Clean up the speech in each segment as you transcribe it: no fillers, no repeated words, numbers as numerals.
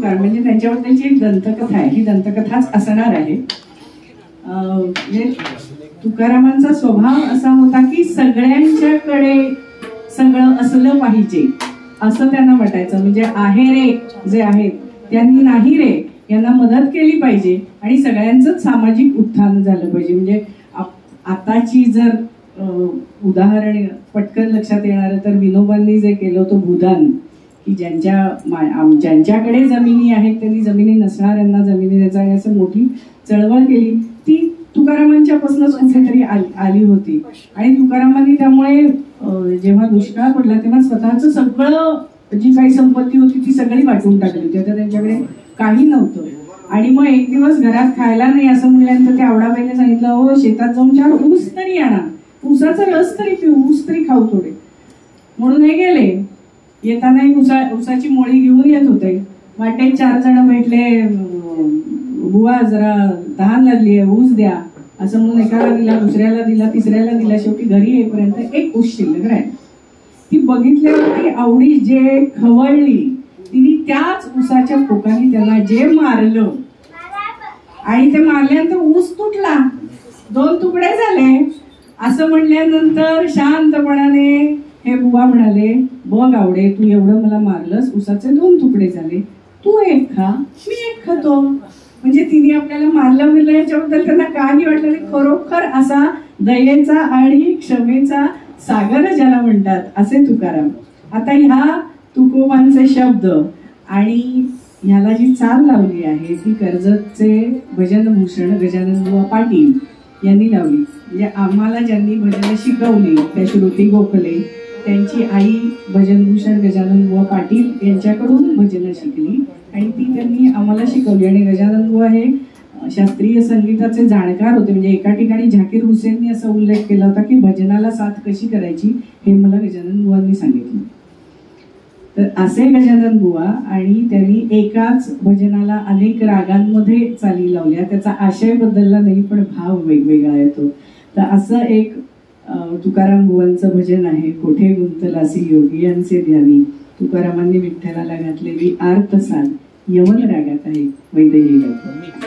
तुकाराम म्हणजे त्यांच्याबद्दलची एक दंतकथा आहे. ही दंतकथाच असणार आहे. म्हणजे तुकारामांचा स्वभाव असा होता की सगळ्यांच्याकडे सगळं असलं पाहिजे असं त्यांना वाटायचं. म्हणजे आहे रे जे आहेत त्यांनी नाही रे यांना मदत केली पाहिजे आणि सगळ्यांचंच सामाजिक उत्थान झालं पाहिजे. म्हणजे आताची जर उदाहरण पटकन लक्षात येणारं तर विनोबांनी जे केलं होतं भूदान, की ज्यांच्याकडे जमिनी आहेत त्यांनी जमिनी नसणाऱ्यांना जमिनी द्यायचा आणि असं मोठी चळवळ केली. ती तुकारामांच्यापासूनच कुठेतरी आली होती. आणि तुकारामांनी त्यामुळे जेव्हा दुष्काळ पडला तेव्हा स्वतःचं सगळं जी काही संपत्ती होती ती सगळी वाटून टाकली होती. आता त्यांच्याकडे काही नव्हतं. आणि मग एक दिवस घरात खायला नाही असं म्हणल्यानंतर ते आवडाबाईने सांगितलं, हो शेतात जाऊन 4 ऊस तरी आणा, ऊसाचा रस तरी पिऊ, ऊस तरी खाऊ थोडे. म्हणून हे गेले. येतानाही ऊसाची मोळी घेऊन येत होते. वाटेत 4 जण भेटले, बुवा जरा तहान लागली आहे, ऊस द्या असं म्हणून एकाला दिला, दुसऱ्याला दिला, तिसऱ्याला दिला. शेवटी घरी येईपर्यंत एक ऊस शिल्लक राहील. ती बघितल्यावरती आवडी जे खवळली तिने त्याच ऊसाच्या पोकाने त्यांना जे मारलं आणि ते मारल्यानंतर ऊस तुटला, 2 तुकडे झाले. असं म्हणल्यानंतर शांतपणाने हे बुवा म्हणाले, बघ आवडे तू एवढं मला मारलंस, ऊसाचे 2 तुकडे झाले, तू एक खा मी एक खातो. म्हणजे तिने आपल्याला मारलं गेलं याच्याबद्दल त्यांना काही वाटलं नाही. खरोखर असा दयेचा आणि क्षमेचा सागर ज्याला म्हणतात असे तुकाराम. आता ह्या तुकोबांचे शब्द आणि ह्याला जी चाल लावली आहे ती कर्जतचे भजनभूषण गजाननबुवा पाटील यांनी लावली. म्हणजे आम्हाला ज्यांनी भजन शिकवली त्या श्रुती गोखले, त्यांची आई भजनभूषण गजाननबुवा पाटील यांच्याकडून भजनं शिकली आणि ती त्यांनी आम्हाला शिकवली. आणि गजाननबुवा हे शास्त्रीय संगीताचे जाणकार होते. म्हणजे एका ठिकाणी झाकीर हुसेननी असा उल्लेख केला होता की भजनाला साथ कशी करायची हे मला गजाननबुवांनी सांगितलं. तर असे गजाननबुवा आणि त्यांनी एकाच भजनाला अनेक रागांमध्ये चाली लावल्या. त्याचा आशय बदलला नाही पण भाव वेगवेगळा येतो. तर असं एक तुकाराम बुवांचं भजन आहे, कोठे गुंतलासी योगी यांचे ध्यानी. तुकारामांनी विठ्ठलाला घातलेली आर्त साध यवन रागात आहे. वैदेही गातो.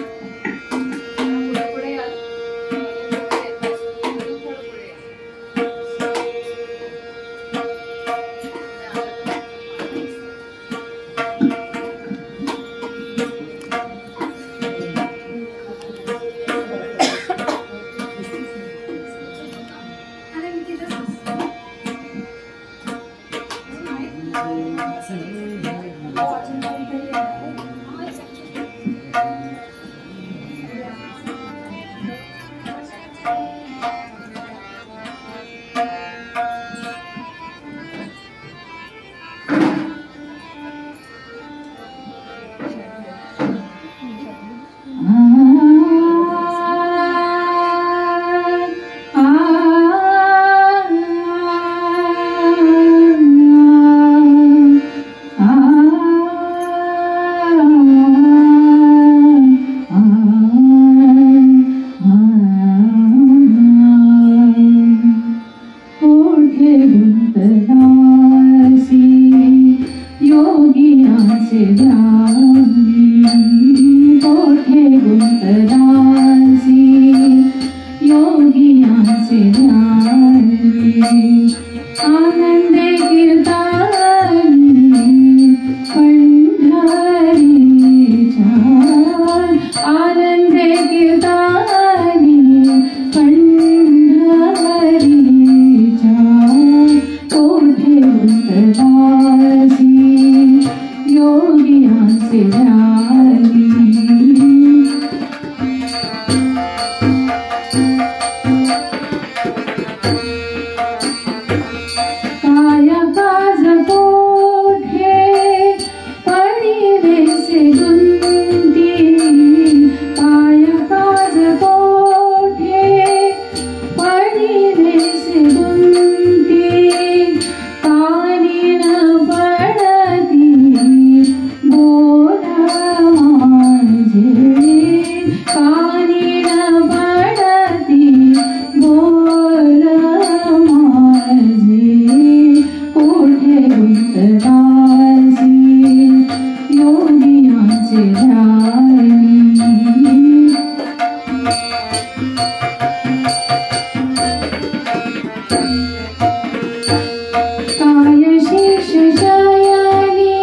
काय शेष शयने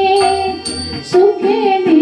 सुखे